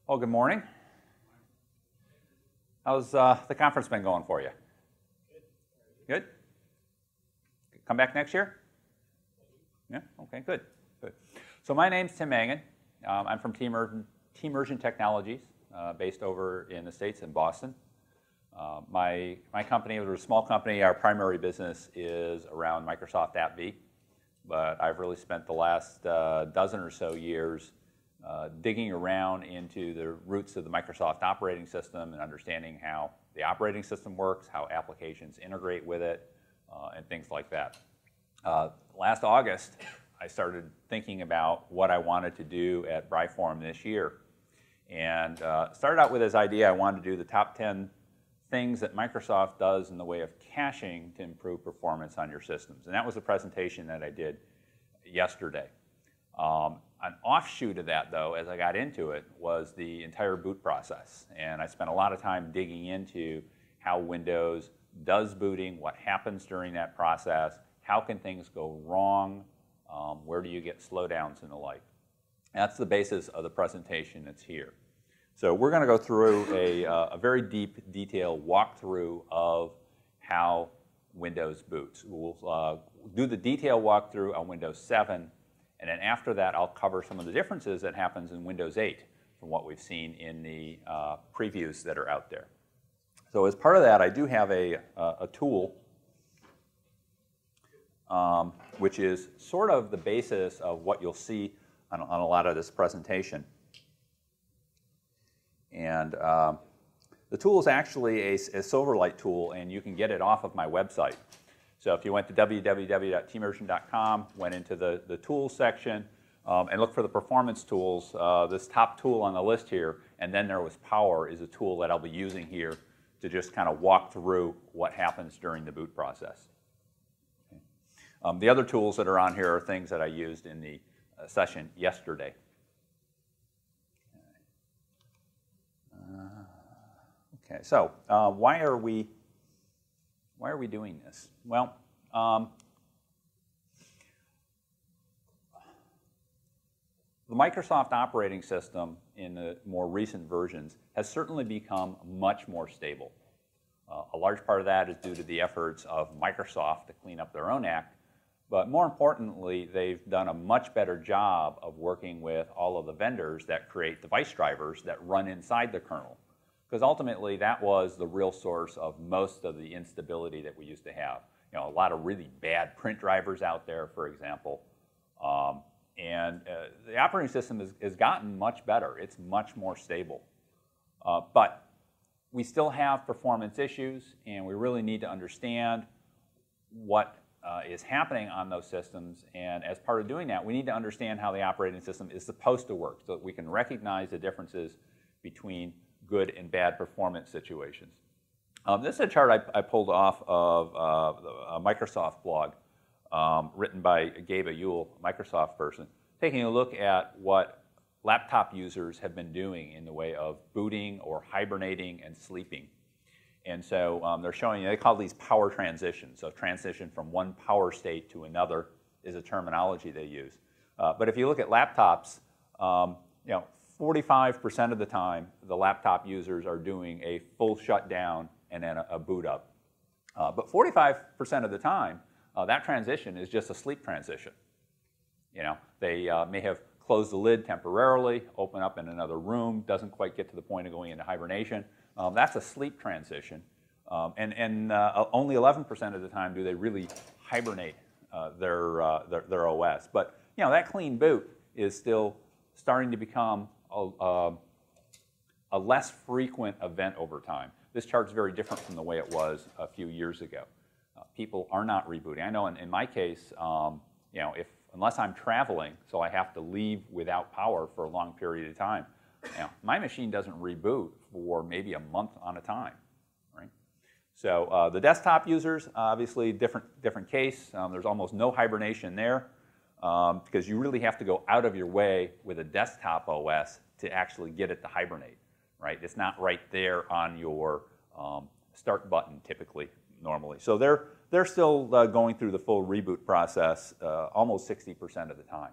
Oh, good morning. How's the conference been going for you? Good. Come back next year? Yeah, okay, good. So my name's Tim Mangan. I'm from Team Immersion Technologies, based over in the States in Boston. My company, we're a small company. Our primary business is around Microsoft AppV, but I've really spent the last dozen or so years digging around into the roots of the Microsoft operating system and understanding how the operating system works, how applications integrate with it, and things like that. Last August, I started thinking about what I wanted to do at BriForum this year, and started out with this idea I wanted to do the top 10 things that Microsoft does in the way of caching to improve performance on your systems. And that was a presentation that I did yesterday. An offshoot of that, though, as I got into it, was the entire boot process. And I spent a lot of time digging into how Windows does booting, what happens during that process, how can things go wrong, where do you get slowdowns and the like. That's the basis of the presentation that's here. So we're going to go through a very deep, detailed walkthrough of how Windows boots. We'll do the detailed walkthrough on Windows 7, and then after that I'll cover some of the differences that happens in Windows 8 from what we've seen in the previews that are out there. So as part of that, I do have a tool which is sort of the basis of what you'll see on a lot of this presentation. And the tool is actually a Silverlight tool, and you can get it off of my website. So if you went to www.teamimmersion.com, went into the tools section, and look for the performance tools, this top tool on the list here, and then there was Power, is a tool that I'll be using here to just kind of walk through what happens during the boot process. Okay. The other tools that are on here are things that I used in the session yesterday. Okay, so why are we doing this? Well, the Microsoft operating system in the more recent versions has certainly become much more stable. A large part of that is due to the efforts of Microsoft to clean up their own act, but more importantly, they've done a much better job of working with all of the vendors that create device drivers that run inside the kernel. Because ultimately, that was the real source of most of the instability that we used to have. You know, a lot of really bad print drivers out there, for example. The operating system has gotten much better. It's much more stable. But we still have performance issues, and we really need to understand what is happening on those systems. And as part of doing that, we need to understand how the operating system is supposed to work so that we can recognize the differences between good and bad performance situations. This is a chart I pulled off of a Microsoft blog written by Gabe Ewell, a Microsoft person, taking a look at what laptop users have been doing in the way of booting or hibernating and sleeping. And so they're showing, they call these power transitions. So transition from one power state to another is a terminology they use. But if you look at laptops, 45% of the time, the laptop users are doing a full shutdown and then a boot up. But 45% of the time, that transition is just a sleep transition. You know, they may have closed the lid temporarily, open up in another room, doesn't quite get to the point of going into hibernation. That's a sleep transition. And only 11% of the time do they really hibernate their OS. But, you know, that clean boot is still starting to become a less frequent event over time. This chart's very different from the way it was a few years ago. People are not rebooting. I know in my case, unless I'm traveling, so I have to leave without power for a long period of time, my machine doesn't reboot for maybe a month on a time, right? So the desktop users, obviously different case. There's almost no hibernation there because you really have to go out of your way with a desktop OS to actually get it to hibernate, right? It's not right there on your start button typically, normally. So they're still going through the full reboot process almost 60% of the time.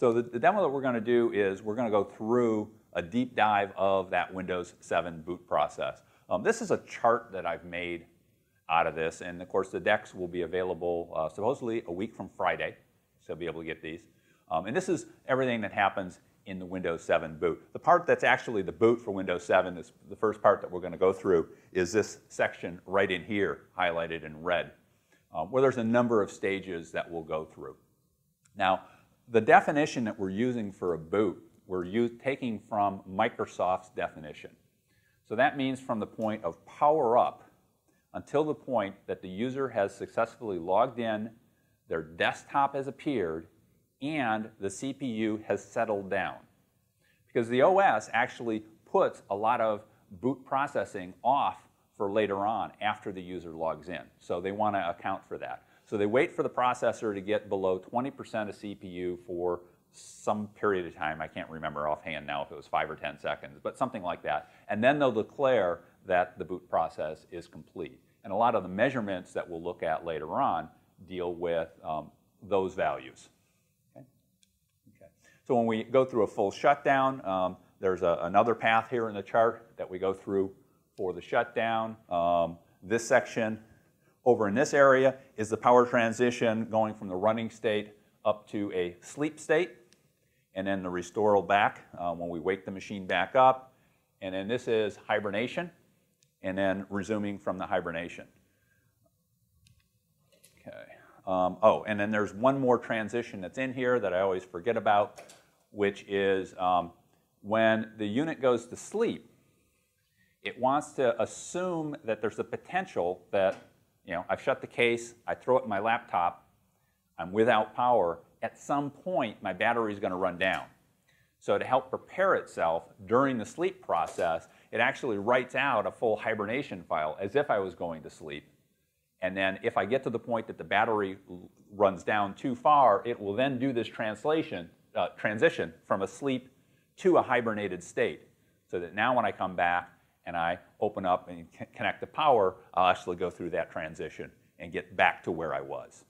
So the demo that we're going to do is we're going to go through a deep dive of that Windows 7 boot process. This is a chart that I've made out of this, and of course the decks will be available supposedly a week from Friday, so you'll be able to get these. And this is everything that happens in the Windows 7 boot. The part that's actually the boot for Windows 7, is the first part that we're going to go through, is this section right in here, highlighted in red, where there's a number of stages that we'll go through. Now, the definition that we're using for a boot, we're taking from Microsoft's definition. So that means from the point of power up until the point that the user has successfully logged in, their desktop has appeared, and the CPU has settled down. Because the OS actually puts a lot of boot processing off for later on after the user logs in. So they want to account for that. So they wait for the processor to get below 20% of CPU for some period of time. I can't remember offhand now if it was 5 or 10 seconds, but something like that. And then they'll declare that the boot process is complete. And a lot of the measurements that we'll look at later on deal with those values. Okay? Okay. So when we go through a full shutdown, there's another path here in the chart that we go through for the shutdown. This section over in this area is the power transition going from the running state up to a sleep state, and then the restoral back when we wake the machine back up. And then this is hibernation, and then resuming from the hibernation. Okay. Oh, and then there's one more transition that's in here that I always forget about, which is when the unit goes to sleep, it wants to assume that there's a potential that, you know, I've shut the case, I throw it in my laptop, I'm without power, at some point my battery is going to run down. So to help prepare itself during the sleep process, it actually writes out a full hibernation file as if I was going to sleep. And then if I get to the point that the battery runs down too far, it will then do this transition from a sleep to a hibernated state. So that now when I come back and I open up and connect the power, I'll actually go through that transition and get back to where I was.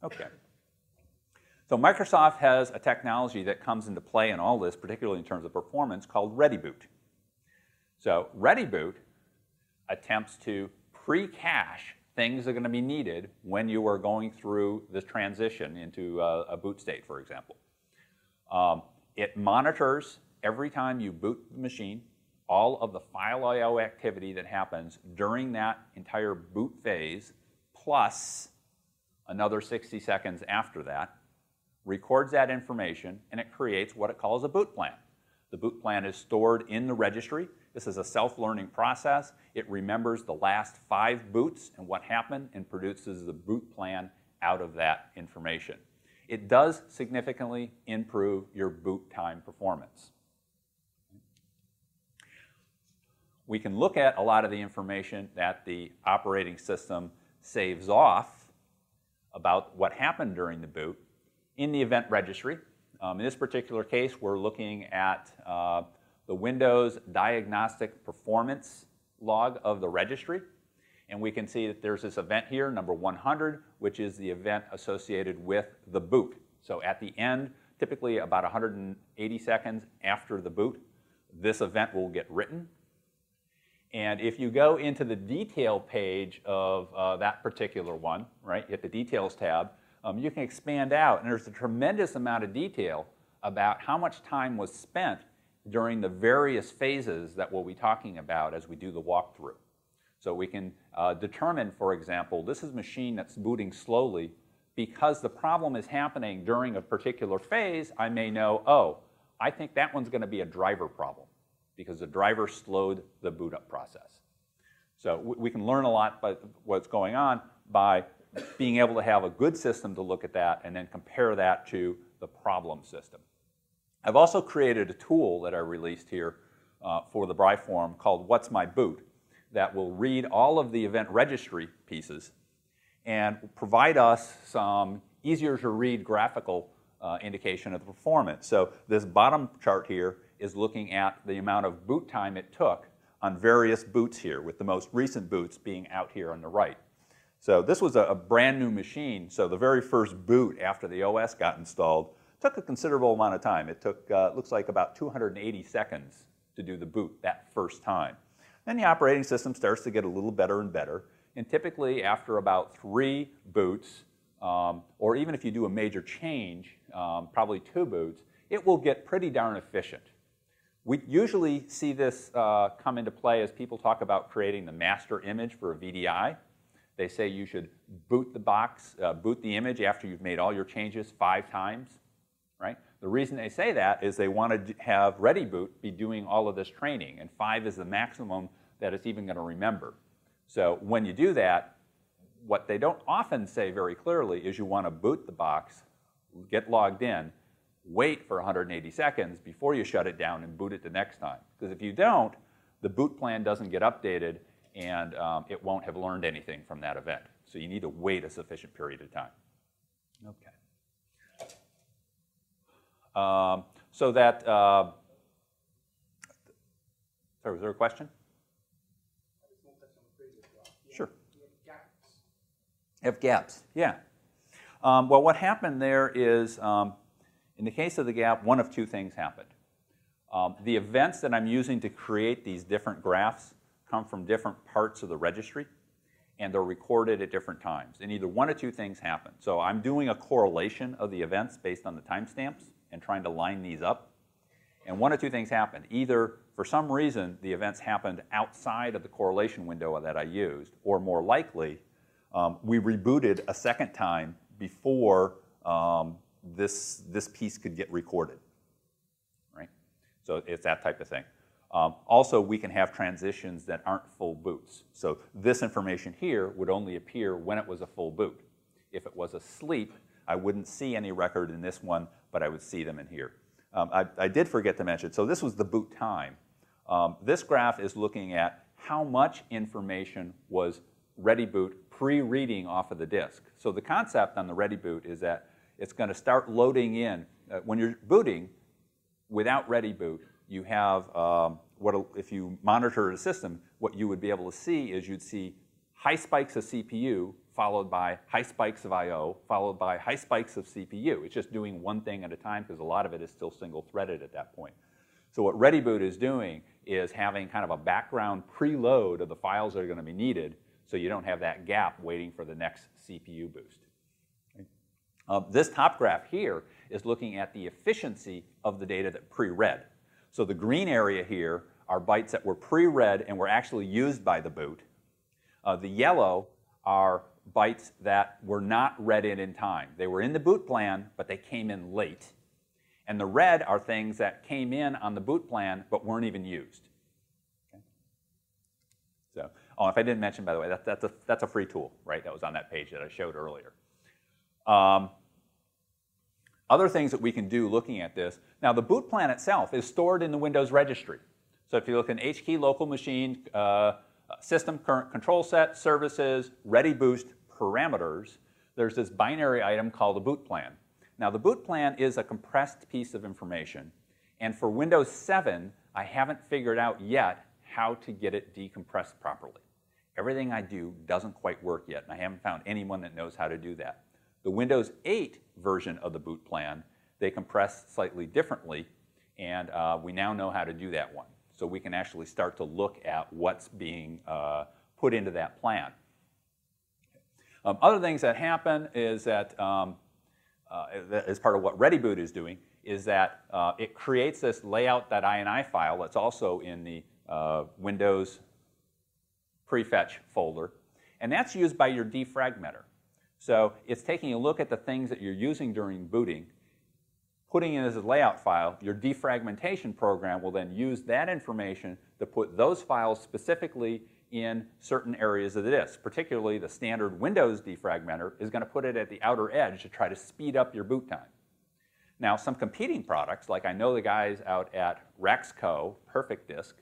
Okay. So Microsoft has a technology that comes into play in all this, particularly in terms of performance, called ReadyBoot. So ReadyBoot attempts to pre-cache things that are going to be needed when you are going through this transition into a boot state, for example. It monitors every time you boot the machine, all of the file I/O activity that happens during that entire boot phase, plus another 60 seconds after that, records that information, and it creates what it calls a boot plan. The boot plan is stored in the registry. This is a self-learning process. It remembers the last 5 boots and what happened and produces the boot plan out of that information. It does significantly improve your boot time performance. We can look at a lot of the information that the operating system saves off about what happened during the boot in the event registry. In this particular case, we're looking at the Windows diagnostic performance log of the registry. And we can see that there's this event here, number 100, which is the event associated with the boot. So at the end, typically about 180 seconds after the boot, this event will get written. And if you go into the detail page of that particular one, right, hit the Details tab, you can expand out, and there's a tremendous amount of detail about how much time was spent during the various phases that we'll be talking about as we do the walkthrough. So we can determine, for example, this is a machine that's booting slowly. Because the problem is happening during a particular phase, I may know, oh, I think that one's going to be a driver problem, because the driver slowed the boot up process. So we can learn a lot about what's going on by being able to have a good system to look at that and then compare that to the problem system. I've also created a tool that I released here for the BriForum called What's My Boot that will read all of the event registry pieces and provide us some easier to read graphical indication of the performance. So this bottom chart here is looking at the amount of boot time it took on various boots here, with the most recent boots being out here on the right. So this was a brand new machine, so the very first boot after the OS got installed took a considerable amount of time. It took, looks like about 280 seconds to do the boot that first time. Then the operating system starts to get a little better and better. And typically after about 3 boots, or even if you do a major change, probably 2 boots, it will get pretty darn efficient. We usually see this come into play as people talk about creating the master image for a VDI. They say you should boot the box, boot the image after you've made all your changes 5 times, right? The reason they say that is they want to have ReadyBoot be doing all of this training, and 5 is the maximum that it's even going to remember. So when you do that, what they don't often say very clearly is you want to boot the box, get logged in, wait for 180 seconds before you shut it down and boot it the next time. Because if you don't, the boot plan doesn't get updated and it won't have learned anything from that event. So you need to wait a sufficient period of time. Okay. So that, sorry, was there a question? Sure. Have gaps, yeah. Well, what happened there is, in the case of the gap, one of 2 things happened. The events that I'm using to create these different graphs come from different parts of the registry, and they're recorded at different times. And either 1 or 2 things happen. So I'm doing a correlation of the events based on the timestamps and trying to line these up. And 1 or 2 things happened. Either, for some reason, the events happened outside of the correlation window that I used, or more likely, we rebooted a second time before this piece could get recorded, right? So it's that type of thing. Also, we can have transitions that aren't full boots. So this information here would only appear when it was a full boot. If it was a sleep, I wouldn't see any record in this one, but I would see them in here. I did forget to mention, so this was the boot time. This graph is looking at how much information was ReadyBoot pre-reading off of the disk. So the concept on the ReadyBoot is that it's going to start loading in. When you're booting without ReadyBoot, you have, if you monitor the system, what you would be able to see is you'd see high spikes of CPU followed by high spikes of I/O, followed by high spikes of CPU. It's just doing one thing at a time because a lot of it is still single-threaded at that point. So what ReadyBoot is doing is having kind of a background preload of the files that are going to be needed so you don't have that gap waiting for the next CPU boost. This top graph here is looking at the efficiency of the data that pre-read. So the green area here are bytes that were pre-read and were actually used by the boot. The yellow are bytes that were not read in time. They were in the boot plan, but they came in late. And the red are things that came in on the boot plan but weren't even used. Okay. So, oh, if I didn't mention, by the way, that's a free tool, right? That was on that page that I showed earlier. Other things that we can do looking at this. Now, the boot plan itself is stored in the Windows registry. So if you look in HKey local machine, system current control set, services, ReadyBoost parameters, there's this binary item called a boot plan. Now, the boot plan is a compressed piece of information. And for Windows 7, I haven't figured out yet how to get it decompressed properly. Everything I do doesn't quite work yet, and I haven't found anyone that knows how to do that. The Windows 8 version of the boot plan, they compress slightly differently, and we now know how to do that one. So we can actually start to look at what's being put into that plan. Other things that happen is that, as part of what ReadyBoot is doing, is that it creates this layout.ini file that's also in the Windows prefetch folder, and that's used by your defragmenter. So it's taking a look at the things that you're using during booting, putting it as a layout file. Your defragmentation program will then use that information to put those files specifically in certain areas of the disk. Particularly the standard Windows defragmenter is going to put it at the outer edge to try to speed up your boot time. Now, some competing products, like I know the guys out at Rexco, Perfect Disk,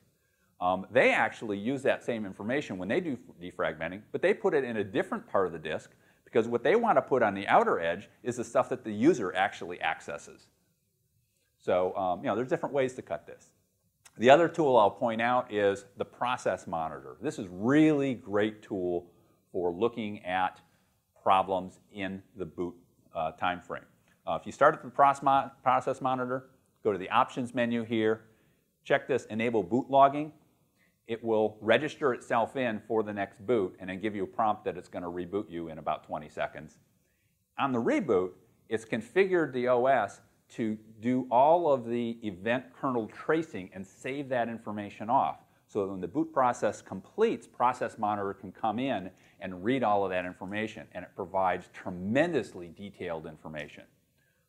they actually use that same information when they do defragmenting, but they put it in a different part of the disk because what they want to put on the outer edge is the stuff that the user actually accesses. So you know, there's different ways to cut this. The other tool I'll point out is the process monitor. This is a really great tool for looking at problems in the boot time frame. If you start at the process monitor, go to the options menu here, check this enable boot logging. It will register itself in for the next boot and then give you a prompt that it's going to reboot you in about 20 seconds. On the reboot, it's configured the OS to do all of the event kernel tracing and save that information off. So that when the boot process completes, Process Monitor can come in and read all of that information, and it provides tremendously detailed information.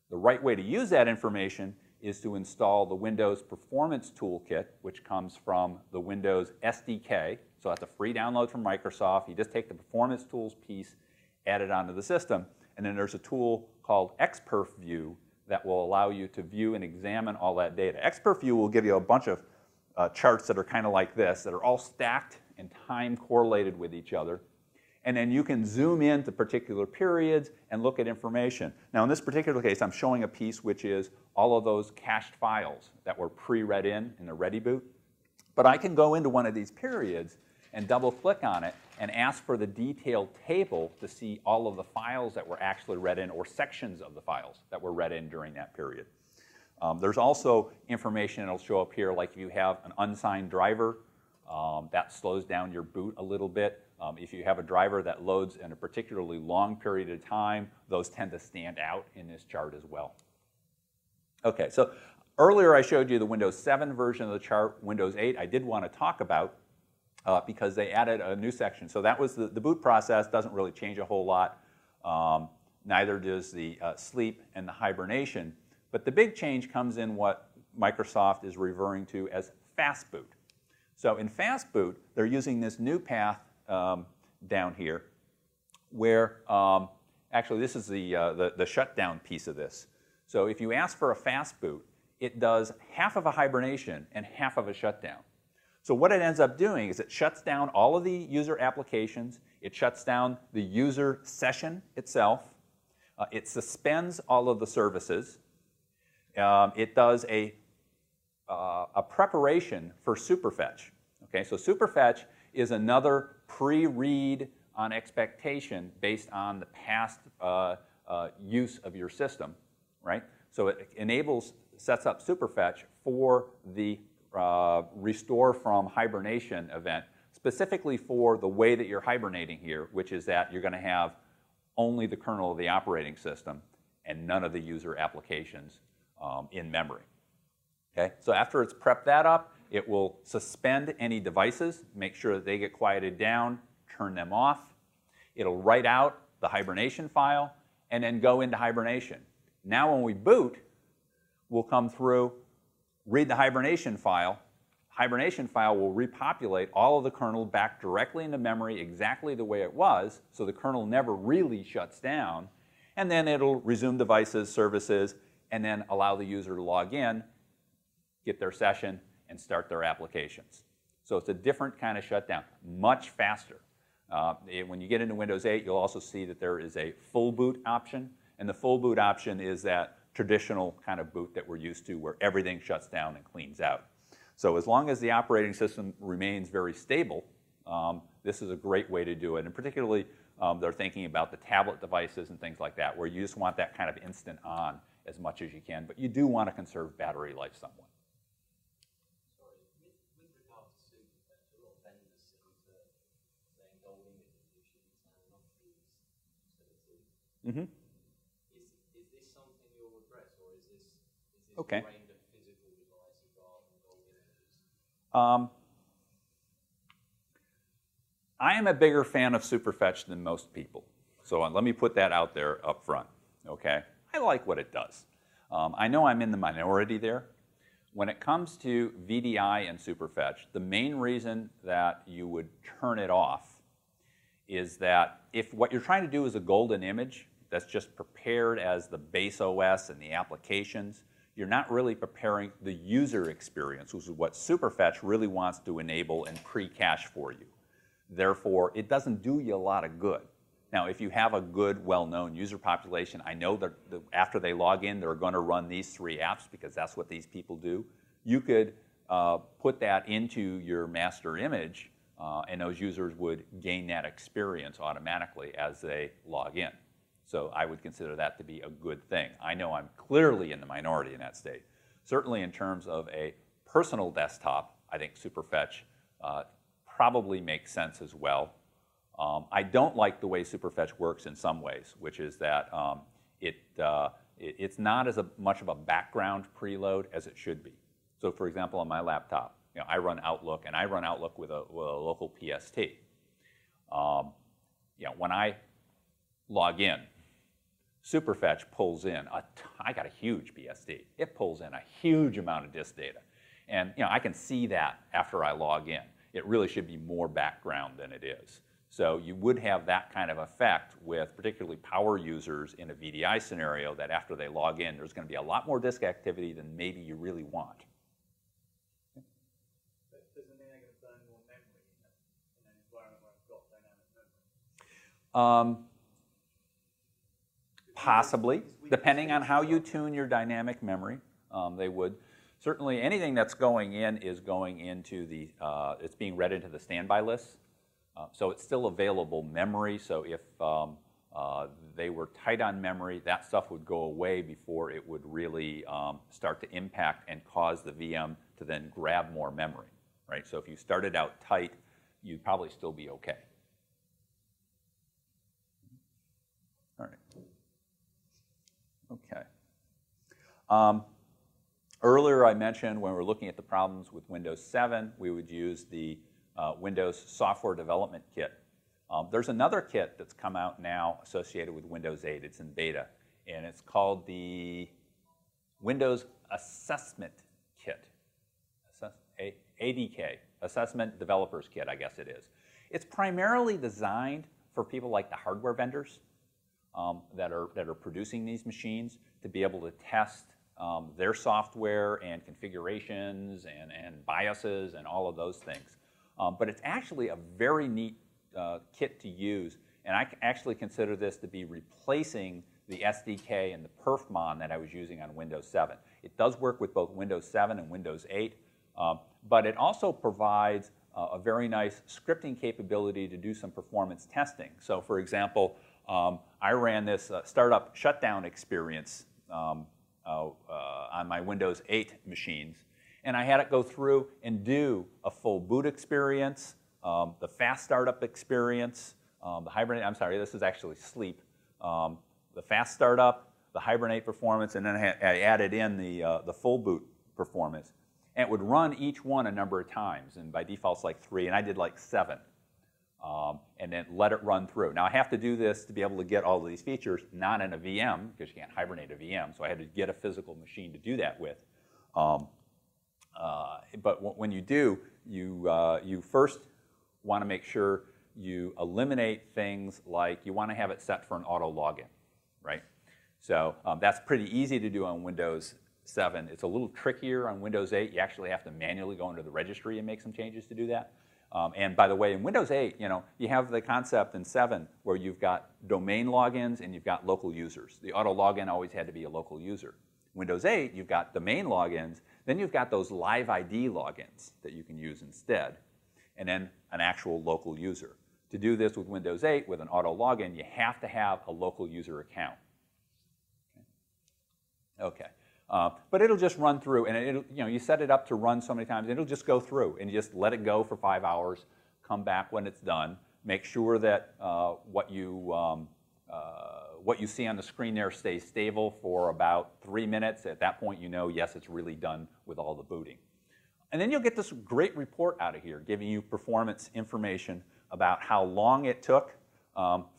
The right way to use that information is to install the Windows Performance Toolkit, which comes from the Windows SDK. So that's a free download from Microsoft. You just take the Performance Tools piece, add it onto the system, and then there's a tool called XPerf View that will allow you to view and examine all that data. XPerf View will give you a bunch of charts that are kind of like this, that are all stacked and time correlated with each other. And then you can zoom into particular periods and look at information. Now in this particular case, I'm showing a piece which is all of those cached files that were pre-read in the ready boot. But I can go into one of these periods and double click on it and ask for the detailed table to see all of the files that were actually read in, or sections of the files that were read in during that period. There's also information that'll show up here, like if you have an unsigned driver, that slows down your boot a little bit. If you have a driver that loads in a particularly long period of time, those tend to stand out in this chart as well. Okay, so earlier I showed you the Windows 7 version of the chart. Windows 8 I did want to talk about because they added a new section. So that was the boot process. Doesn't really change a whole lot. Neither does the sleep and the hibernation. But the big change comes in what Microsoft is referring to as Fastboot. So in Fastboot, they're using this new path down here, where actually this is the shutdown piece of this. So if you ask for a Fastboot, it does half of a hibernation and half of a shutdown. So what it ends up doing is it shuts down all of the user applications, it shuts down the user session itself, it suspends all of the services, it does a preparation for superfetch. Okay, so superfetch is another pre-read on expectation based on the past use of your system, right? So it sets up superfetch for the restore from hibernation event, specifically for the way that you're hibernating here, which is that you're going to have only the kernel of the operating system and none of the user applications in memory. Okay, so after it's prepped that up, it will suspend any devices, make sure that they get quieted down, turn them off. It'll write out the hibernation file and then go into hibernation. Now when we boot, we'll come through, read the hibernation file. Hibernation file will repopulate all of the kernel back directly into memory exactly the way it was, so the kernel never really shuts down. And then it'll resume devices, services, and then allow the user to log in, get their session, and start their applications. So it's a different kind of shutdown, much faster. When you get into Windows 8, you'll also see that there is a full boot option, and the full boot option is that traditional kind of boot that we're used to where everything shuts down and cleans out. So as long as the operating system remains very stable, this is a great way to do it. And particularly, they're thinking about the tablet devices and things like that, where you just want that kind of instant on as much as you can, but you do want to conserve battery life somewhat. Sorry, with regard to superfetch, a lot of vendors seem to saying golding it you shouldn't turn off these utilities. Mm-hmm. Is this something you'll address, or is this okay. aimed at physical devices rather than gold images? I am a bigger fan of superfetch than most people. So let me put that out there up front, okay? I like what it does. I know I'm in the minority there. When it comes to VDI and superfetch, the main reason that you would turn it off is that if what you're trying to do is a golden image that's just prepared as the base OS and the applications, you're not really preparing the user experience, which is what superfetch really wants to enable and pre-cache for you. Therefore, it doesn't do you a lot of good. Now, if you have a good, well-known user population, I know that after they log in, they're going to run these 3 apps because that's what these people do. You could put that into your master image, and those users would gain that experience automatically as they log in. So I would consider that to be a good thing. I know I'm clearly in the minority in that state. Certainly in terms of a personal desktop, I think Superfetch probably makes sense as well. I don't like the way Superfetch works in some ways, which is that it's not as much of a background preload as it should be. So for example, on my laptop, I run Outlook, and I run Outlook with a local PST. When I log in, Superfetch pulls in, I got a huge PST. It pulls in a huge amount of disk data. And I can see that after I log in. It really should be more background than it is. So you would have that kind of effect with particularly power users in a VDI scenario that after they log in, there's going to be a lot more disk activity than maybe you really want. But doesn't mean they're going to burn more memory in an environment where I've got dynamic memory? Possibly, depending on how you tune your dynamic memory, they would. Certainly anything that's going in is going into the, it's being read into the standby list. So it's still available memory, so if they were tight on memory, that stuff would go away before it would really start to impact and cause the VM to then grab more memory, right? So if you started out tight, you'd probably still be okay. All right. Okay. Earlier I mentioned when we're looking at the problems with Windows 7, we would use the Windows Software Development Kit. There's another kit that's come out now associated with Windows 8. It's in beta, and it's called the Windows Assessment Kit, ADK, Assessment Developers Kit, I guess it is. It's primarily designed for people like the hardware vendors that are producing these machines to be able to test their software and configurations and biases and all of those things. But it's actually a very neat kit to use, and I actually consider this to be replacing the SDK and the perfmon that I was using on Windows 7. It does work with both Windows 7 and Windows 8, but it also provides a very nice scripting capability to do some performance testing. So for example, I ran this startup shutdown experience on my Windows 8 machines, and I had it go through and do a full boot experience, the fast startup experience, the hibernate, I'm sorry, this is actually sleep, the fast startup, the hibernate performance, and then I added in the full boot performance. And it would run each one a number of times, and by default it's like 3, and I did like 7. And then let it run through. Now I have to do this to be able to get all of these features, not in a VM, because you can't hibernate a VM, so I had to get a physical machine to do that with. But when you do, you first want to make sure you eliminate things like you want to have it set for an auto login, right? So that's pretty easy to do on Windows 7. It's a little trickier on Windows 8. You actually have to manually go into the registry and make some changes to do that. And by the way, in Windows 8, you have the concept in 7 where you've got domain logins and you've got local users. The auto login always had to be a local user. Windows 8, you've got domain logins, then you've got those live ID logins that you can use instead, and then an actual local user. To do this with Windows 8 with an auto login, you have to have a local user account. Okay. But it'll just run through, and you set it up to run so many times, it'll just go through, and you just let it go for 5 hours, come back when it's done, make sure that what you see on the screen there stays stable for about 3 minutes. At that point, yes, it's really done with all the booting. And then you'll get this great report out of here, giving you performance information about how long it took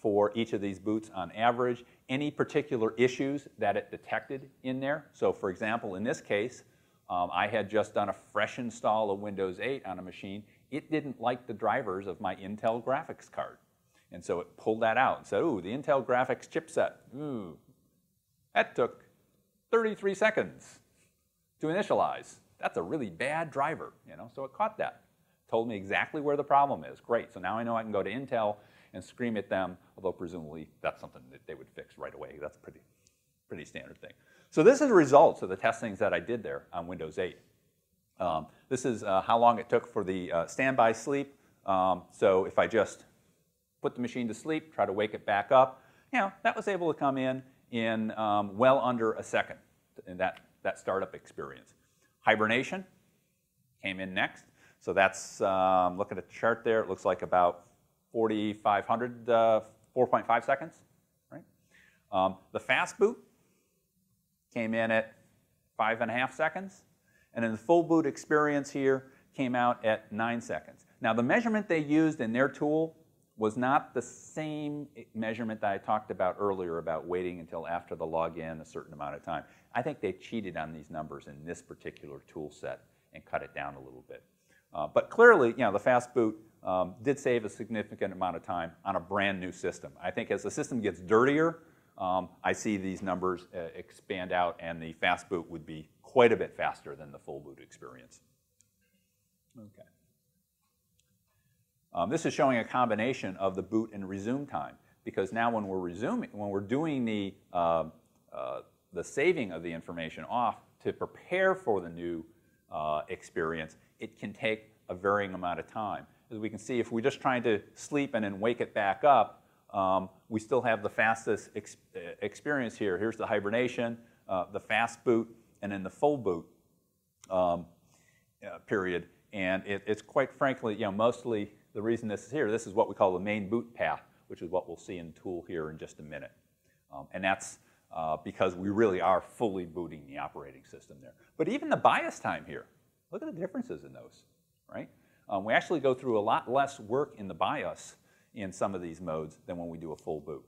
for each of these boots on average, any particular issues that it detected in there. So for example, in this case, I had just done a fresh install of Windows 8 on a machine. It didn't like the drivers of my Intel graphics card. And so it pulled that out and said, ooh, the Intel graphics chipset, ooh, that took 33 seconds to initialize. That's a really bad driver, so it caught that. Told me exactly where the problem is. Great, so now I know I can go to Intel and scream at them, although presumably that's something that they would fix right away. That's a pretty standard thing. So this is the results of the testings that I did there on Windows 8. This is how long it took for the standby sleep. So if I just put the machine to sleep, try to wake it back up, that was able to come in well under a second in that startup experience. Hibernation came in next. So that's, look at the chart there, it looks like about 4,500, 4.5 seconds, right? The Fastboot came in at 5.5 seconds. And then the full boot experience here came out at 9 seconds. Now, the measurement they used in their tool was not the same measurement that I talked about earlier about waiting until after the login a certain amount of time. I think they cheated on these numbers in this particular tool set and cut it down a little bit. But clearly, the Fastboot did save a significant amount of time on a brand new system. I think as the system gets dirtier, I see these numbers expand out, and the Fastboot would be quite a bit faster than the full boot experience. Okay. This is showing a combination of the boot and resume time, because now when we're doing the saving of the information off to prepare for the new experience, it can take a varying amount of time. As we can see, if we're just trying to sleep and then wake it back up, we still have the fastest experience here. Here's the hibernation, the fast boot, and then the full boot period. And it's quite frankly, mostly the reason this is here, this is what we call the main boot path, which is what we'll see in the tool here in just a minute. And that's because we really are fully booting the operating system there. But even the BIOS time here, look at the differences in those, right? We actually go through a lot less work in the BIOS in some of these modes than when we do a full boot.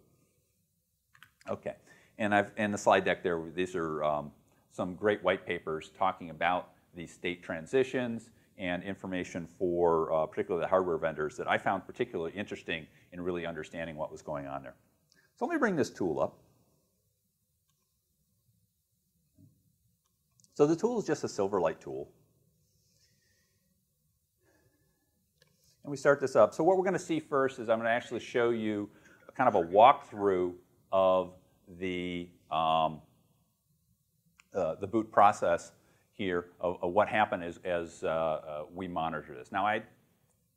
Okay, and in the slide deck there, these are some great white papers talking about these state transitions and information for particularly the hardware vendors that I found particularly interesting in really understanding what was going on there. So let me bring this tool up. So the tool is just a Silverlight tool. And we start this up. So what we're going to see first is I'm going to actually show you kind of a walkthrough of the boot process here of what happened as we monitor this. Now, I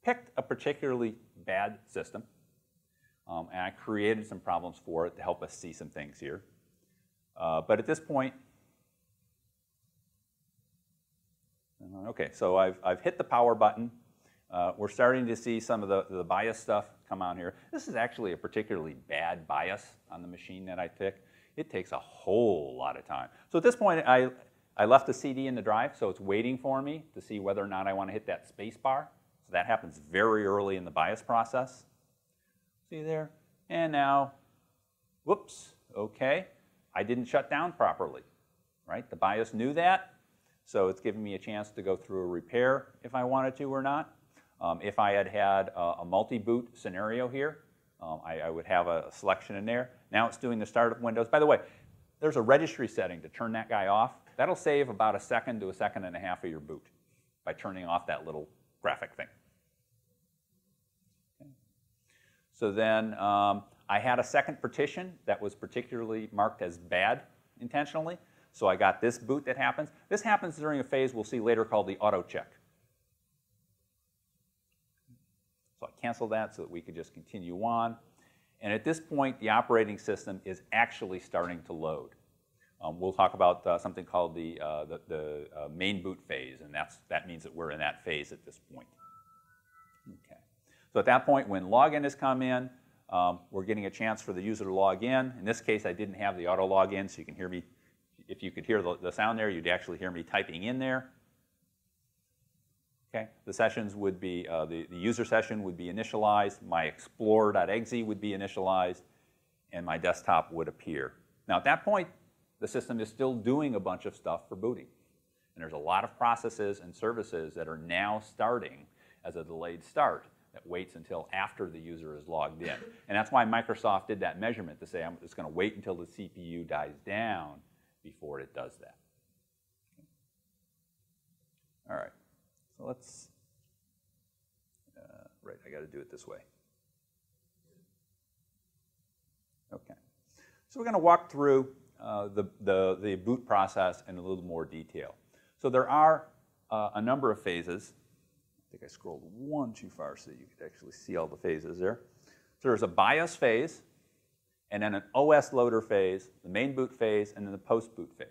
picked a particularly bad system, and I created some problems for it to help us see some things here. But at this point, okay, so I've hit the power button. We're starting to see some of the BIOS stuff come on here. This is actually a particularly bad BIOS on the machine that I picked. It takes a whole lot of time. So at this point, I left the CD in the drive, so it's waiting for me to see whether or not I want to hit that space bar. So that happens very early in the BIOS process. See there? And now, whoops, okay. I didn't shut down properly, right? The BIOS knew that, so it's giving me a chance to go through a repair if I wanted to or not. If I had had a multi-boot scenario here, I would have a selection in there. Now it's doing the startup windows. By the way, there's a registry setting to turn that guy off. That'll save about a second to a second and a half of your boot by turning off that little graphic thing. Okay. So then I had a second partition that was particularly marked as bad intentionally. So I got this boot that happens. This happens during a phase we'll see later called the auto check. So I canceled that so that we could just continue on. And at this point, the operating system is actually starting to load. We'll talk about something called the main boot phase, and that means that we're in that phase at this point. Okay. So at that point, when login has come in, we're getting a chance for the user to log in. In this case, I didn't have the auto login, so you can hear me. If you could hear the sound there, you'd actually hear me typing in there. Okay. The sessions would be, the user session would be initialized, my explorer.exe would be initialized, and my desktop would appear. Now at that point, the system is still doing a bunch of stuff for booting. And there's a lot of processes and services that are now starting as a delayed start that waits until after the user is logged in. And that's why Microsoft did that measurement to say, I'm just going to wait until the CPU dies down before it does that. All right. So let's, right, I got to do it this way. Okay. So we're going to walk through the boot process in a little more detail. So there are a number of phases. I think I scrolled one too far so you could actually see all the phases there. So there's a BIOS phase, and then an OS loader phase, the main boot phase, and then the post-boot phase.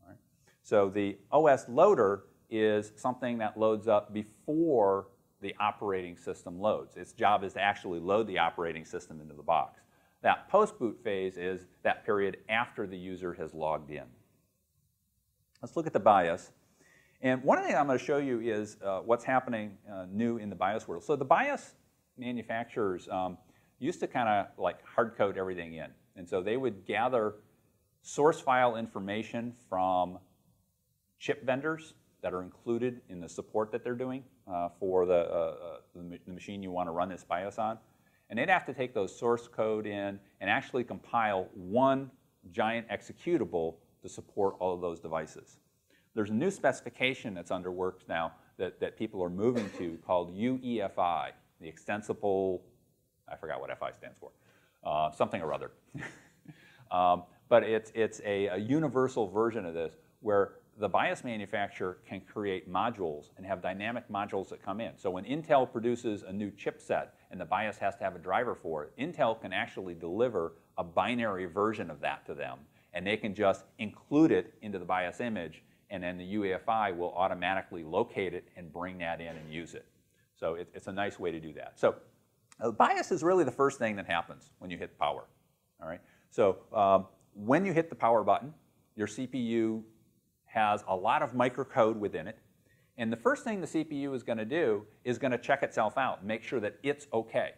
All right? So the OS loader is something that loads up before the operating system loads. Its job is to actually load the operating system into the box. That post-boot phase is that period after the user has logged in. Let's look at the BIOS. And one thing I'm going to show you is what's happening new in the BIOS world. So the BIOS manufacturers used to kind of like hard code everything in. And so they would gather source file information from chip vendors that are included in the support that they're doing for the machine you want to run this BIOS on. And they'd have to take those source code in and actually compile one giant executable to support all of those devices. There's a new specification that's under works now that people are moving to called UEFI, the extensible, I forgot what FI stands for, something or other. But it's a universal version of this where the BIOS manufacturer can create modules and have dynamic modules that come in. So when Intel produces a new chipset and the BIOS has to have a driver for it, Intel can actually deliver a binary version of that to them, and they can just include it into the BIOS image, and then the UEFI will automatically locate it and bring that in and use it. So it's a nice way to do that. So BIOS is really the first thing that happens when you hit power. All right? So when you hit the power button, your CPU has a lot of microcode within it. And the first thing the CPU is going to do is going to check itself out and make sure that it's okay,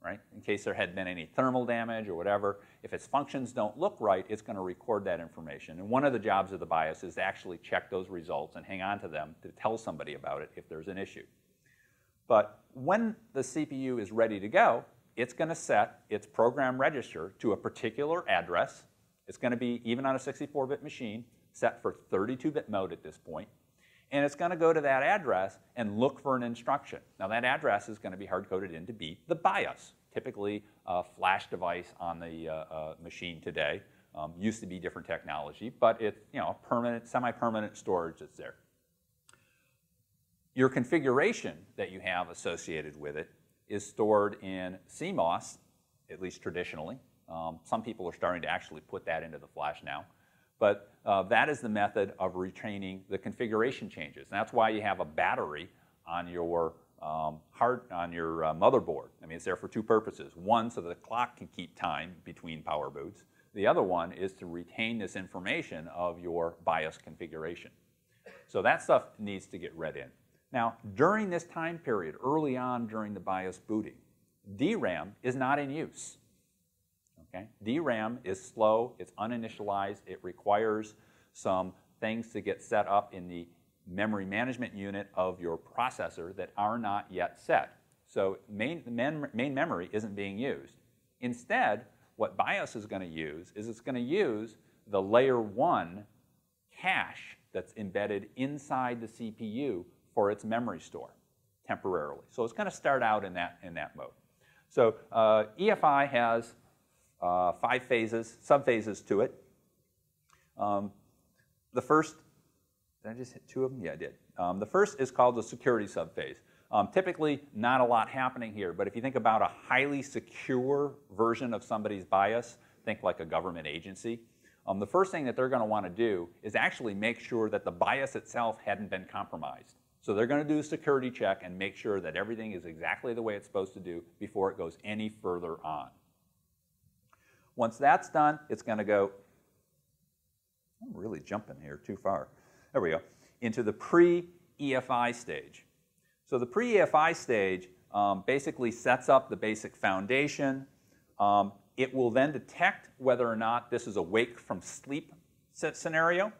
right? In case there had been any thermal damage or whatever. If its functions don't look right, it's going to record that information. And one of the jobs of the BIOS is to actually check those results and hang on to them to tell somebody about it if there's an issue. But when the CPU is ready to go, it's going to set its program register to a particular address. It's going to be, even on a 64-bit machine, set for 32-bit mode at this point. And it's going to go to that address and look for an instruction. Now that address is going to be hard-coded in to be the BIOS, typically a flash device on the machine today. Used to be different technology, but it's a permanent, semi-permanent storage that's there. Your configuration that you have associated with it is stored in CMOS, at least traditionally. Some people are starting to actually put that into the flash now. But that is the method of retraining the configuration changes. And that's why you have a battery on your motherboard. I mean, it's there for two purposes. One, so that the clock can keep time between power boots. The other one is to retain this information of your BIOS configuration. So that stuff needs to get read in. Now, during this time period, early on during the BIOS booting, DRAM is not in use. Okay? DRAM is slow, it's uninitialized, it requires some things to get set up in the memory management unit of your processor that are not yet set. So main memory isn't being used. Instead, what BIOS is going to use is it's going to use the layer 1 cache that's embedded inside the CPU for its memory store temporarily. So it's going to start out in that mode. So EFI has 5 phases, subphases to it. The first, did I just hit 2 of them? Yeah, I did. The first is called the security subphase. Typically, not a lot happening here, but if you think about a highly secure version of somebody's BIOS, think like a government agency, the first thing that they're going to want to do is actually make sure that the BIOS itself hadn't been compromised. So they're going to do a security check and make sure that everything is exactly the way it's supposed to do before it goes any further on. Once that's done, it's going to go, I'm really jumping here too far. There we go, into the pre-EFI stage. So the pre-EFI stage basically sets up the basic foundation. It will then detect whether or not this is a wake from sleep scenario.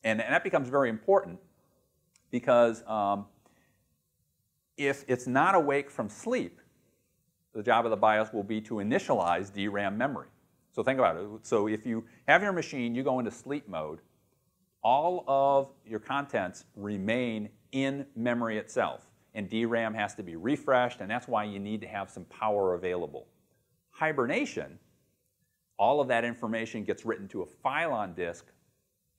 And that becomes very important because if it's not awake from sleep, the job of the BIOS will be to initialize DRAM memory. So think about it. So if you have your machine, you go into sleep mode, all of your contents remain in memory itself, and DRAM has to be refreshed, and that's why you need to have some power available. Hibernation, all of that information gets written to a file on disk,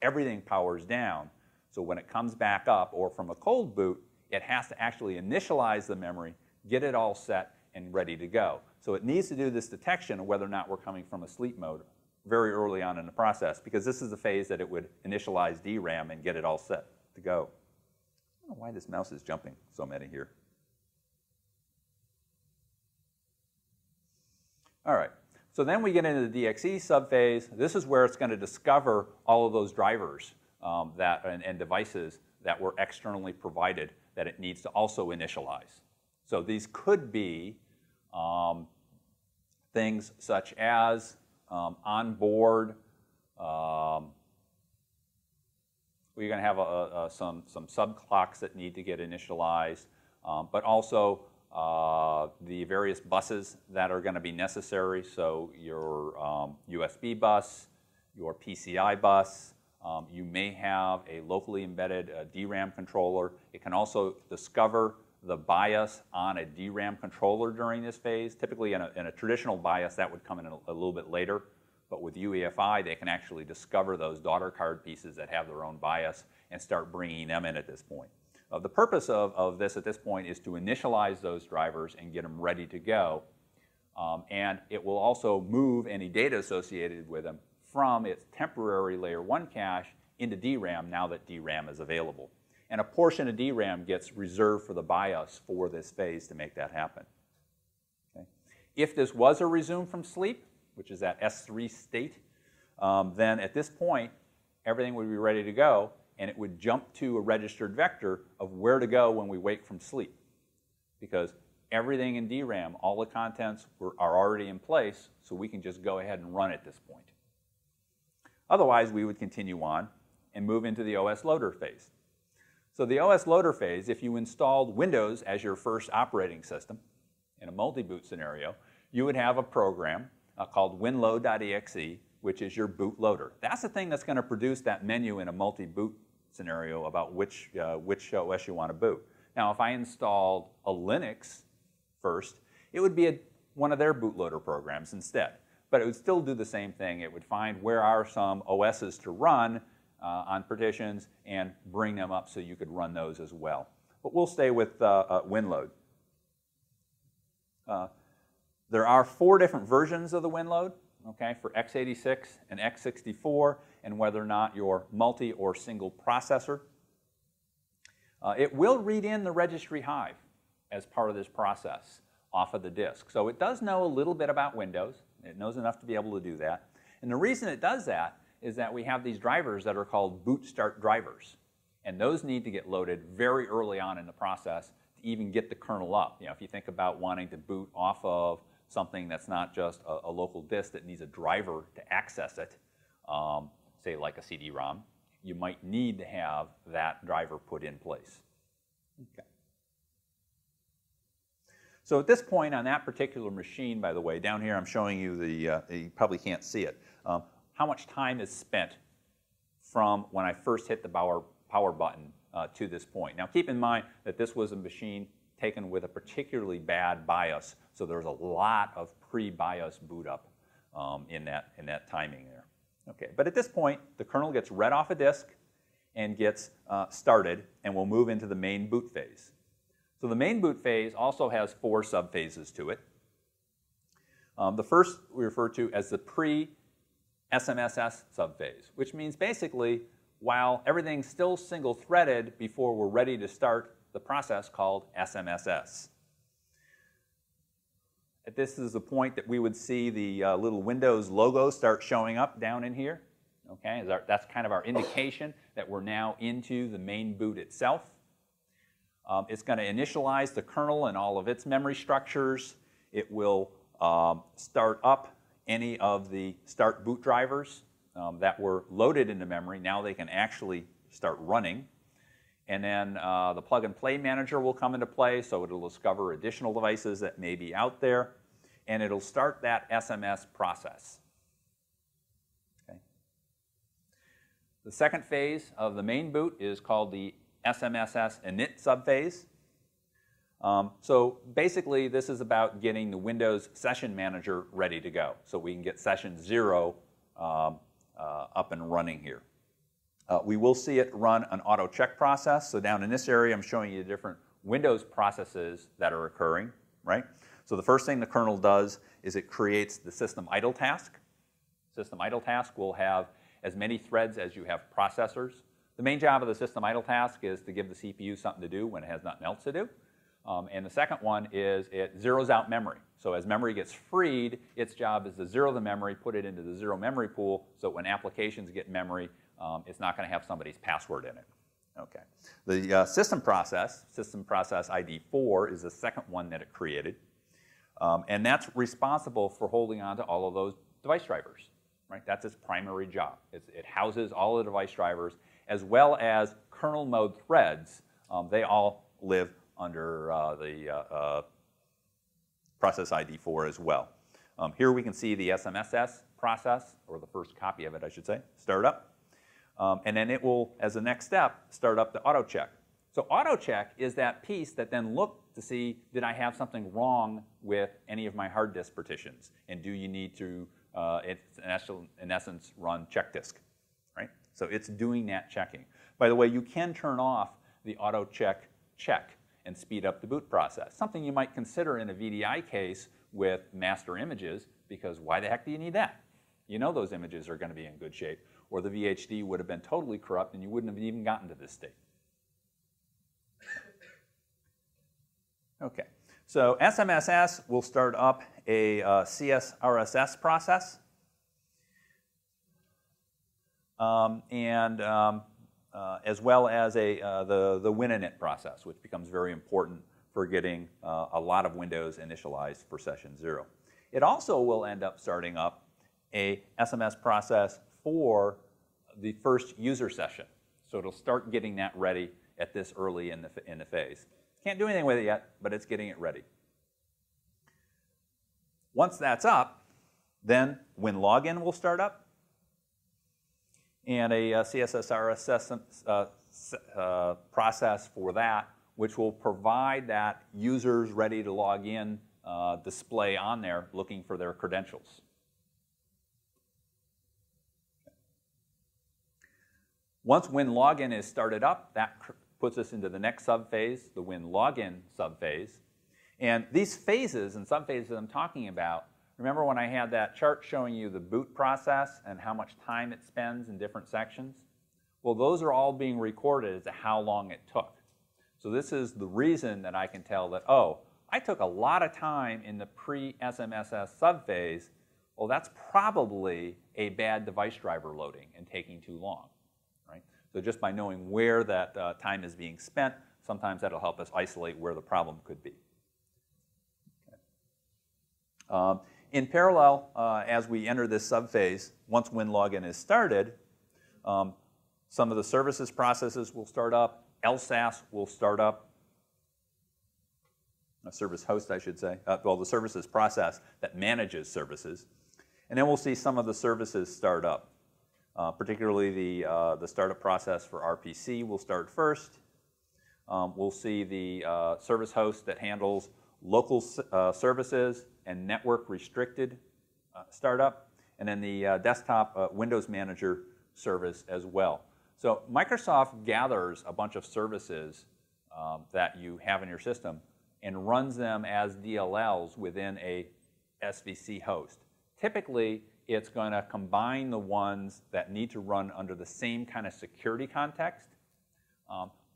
everything powers down, so when it comes back up, or from a cold boot, it has to actually initialize the memory, get it all set, and ready to go. So it needs to do this detection of whether or not we're coming from a sleep mode very early on in the process, because this is the phase that it would initialize DRAM and get it all set to go. I don't know why this mouse is jumping so many here. All right, so then we get into the DXE subphase. This is where it's going to discover all of those drivers and devices that were externally provided that it needs to also initialize. So these could be things such as onboard. We're going to have some subclocks that need to get initialized, but also the various buses that are going to be necessary. So your USB bus, your PCI bus. You may have a locally embedded DRAM controller. It can also discover the BIOS on a DRAM controller during this phase. Typically in a traditional BIOS, that would come in a little bit later. But with UEFI, they can actually discover those daughter card pieces that have their own BIOS and start bringing them in at this point. The purpose of this at this point is to initialize those drivers and get them ready to go. And it will also move any data associated with them from its temporary layer 1 cache into DRAM now that DRAM is available. And a portion of DRAM gets reserved for the BIOS for this phase to make that happen. Okay. If this was a resume from sleep, which is that S3 state, then at this point, everything would be ready to go, and it would jump to a registered vector of where to go when we wake from sleep. Because everything in DRAM, all the contents are already in place, so we can just go ahead and run at this point. Otherwise, we would continue on and move into the OS loader phase. So the OS loader phase, if you installed Windows as your first operating system in a multi-boot scenario, you would have a program called winload.exe, which is your boot loader. That's the thing that's going to produce that menu in a multi-boot scenario about which OS you want to boot. Now, if I installed a Linux first, it would be one of their bootloader programs instead. But it would still do the same thing. It would find where are some OSs to run on partitions and bring them up so you could run those as well. But we'll stay with WinLoad. There are 4 different versions of the WinLoad, okay, for x86 and x64, and whether or not you're multi or single processor. It will read in the registry hive as part of this process off of the disk. So it does know a little bit about Windows. It knows enough to be able to do that. And the reason it does that is that we have these drivers that are called boot start drivers. And those need to get loaded very early on in the process to even get the kernel up. You know, if you think about wanting to boot off of something that's not just a local disk that needs a driver to access it, say like a CD-ROM, you might need to have that driver put in place. Okay. So at this point on that particular machine, by the way, down here I'm showing you you probably can't see it, how much time is spent from when I first hit the power button to this point. Now keep in mind that this was a machine taken with a particularly bad BIOS, so there's a lot of pre-BIOS boot up in that timing there. Okay, but at this point, the kernel gets read off a disk and gets started, and we'll move into the main boot phase. So the main boot phase also has 4 subphases to it. The first we refer to as the pre-SMSS subphase, which means basically while everything's still single-threaded before we're ready to start the process called SMSS. This is the point that we would see the little Windows logo start showing up down in here. Okay, that's kind of our indication that we're now into the main boot itself. It's going to initialize the kernel and all of its memory structures. It will start up any of the start boot drivers that were loaded into memory. Now they can actually start running. And then the plug-and-play manager will come into play, so it'll discover additional devices that may be out there, and it'll start that SMS process. Okay. The second phase of the main boot is called the SMSS init subphase. So basically, this is about getting the Windows Session Manager ready to go, so we can get session 0 up and running here. We will see it run an auto check process. So down in this area, I'm showing you the different Windows processes that are occurring, right? So the first thing the kernel does is it creates the system idle task. System idle task will have as many threads as you have processors. The main job of the system idle task is to give the CPU something to do when it has nothing else to do. And the second one is it zeroes out memory. So as memory gets freed, its job is to zero the memory, put it into the zero memory pool, so when applications get memory, it's not going to have somebody's password in it. Okay. The system process ID 4, is the second one that it created. And that's responsible for holding on to all of those device drivers. Right? That's its primary job. It houses all the device drivers, as well as kernel mode threads. They all live under the process ID 4 as well. Here we can see the SMSS process, or the first copy of it, I should say, start up. And then it will, as a next step, start up the auto check. So auto check is that piece that then look to see, did I have something wrong with any of my hard disk partitions? And do you need to, in essence, run check disk, right? So it's doing that checking. By the way, you can turn off the auto check and speed up the boot process. Something you might consider in a VDI case with master images, because why the heck do you need that? You know those images are going to be in good shape, or the VHD would have been totally corrupt and you wouldn't have even gotten to this state. Okay, so SMSS will start up a CSRSS process. As well as the WinInit process, which becomes very important for getting a lot of windows initialized for session 0. It also will end up starting up a SMS process for the first user session. So it'll start getting that ready at this early in the phase. Can't do anything with it yet, but it's getting it ready. Once that's up, then WinLogin will start up, and a CSSRS process for that, which will provide that users ready to log in display on there looking for their credentials. Once WinLogin is started up, that puts us into the next subphase, the WinLogin subphase. And these phases and subphases I'm talking about, remember when I had that chart showing you the boot process and how much time it spends in different sections? Well, those are all being recorded as to how long it took. So this is the reason that I can tell that, oh, I took a lot of time in the pre-SMSS subphase. Well, that's probably a bad device driver loading and taking too long. Right? So just by knowing where that time is being spent, sometimes that'll help us isolate where the problem could be. Okay. In parallel, as we enter this subphase, once WinLogin is started, some of the services processes will start up, LSAS will start up, a service host, I should say, well, the services process that manages services. And then we'll see some of the services start up. Particularly the startup process for RPC will start first. We'll see the service host that handles local services and network restricted startup, and then the desktop Windows Manager service as well. So Microsoft gathers a bunch of services that you have in your system and runs them as DLLs within a SVC host. Typically, it's going to combine the ones that need to run under the same kind of security context,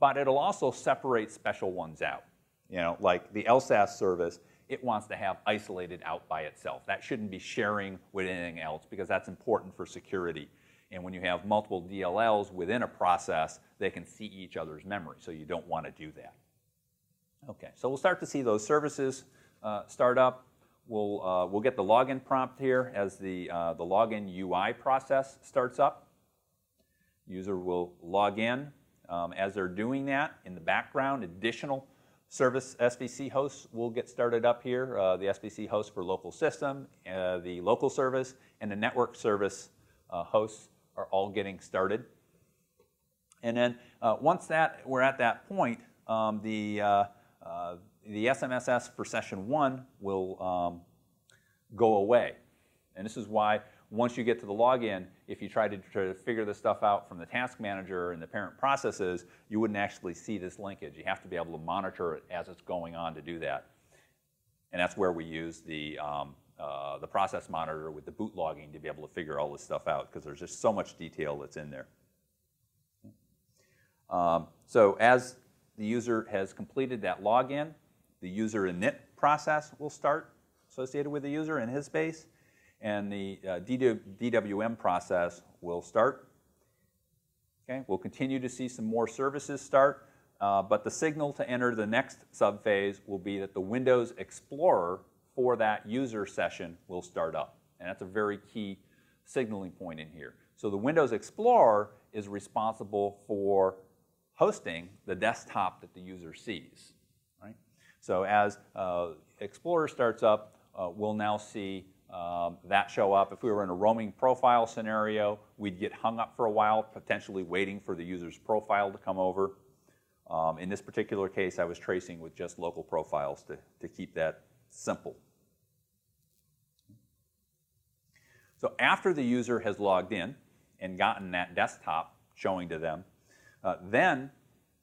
but it'll also separate special ones out. You know, like the LSAS service, it wants to have isolated out by itself. That shouldn't be sharing with anything else because that's important for security. And when you have multiple DLLs within a process, they can see each other's memory, so you don't want to do that. Okay, so we'll start to see those services start up. We'll get the login prompt here as the login UI process starts up. User will log in. As they're doing that, in the background, additional service SVC hosts will get started up here. The SVC host for local system, the local service, and the network service hosts are all getting started. And then once we're at that point, the SMSS for session 1 will go away. And this is why once you get to the login, if you try to figure this stuff out from the task manager and the parent processes, you wouldn't actually see this linkage. You have to be able to monitor it as it's going on to do that. And that's where we use the process monitor with the boot logging to be able to figure all this stuff out, because there's just so much detail that's in there. So as the user has completed that login, the user init process will start associated with the user in his space, and the DWM process will start. Okay, we'll continue to see some more services start, but the signal to enter the next subphase will be that the Windows Explorer for that user session will start up. And that's a very key signaling point in here. So the Windows Explorer is responsible for hosting the desktop that the user sees. Right? So as Explorer starts up, we'll now see that show up. If we were in a roaming profile scenario, we'd get hung up for a while, potentially waiting for the user's profile to come over. In this particular case, I was tracing with just local profiles to keep that simple. So after the user has logged in and gotten that desktop showing to them, then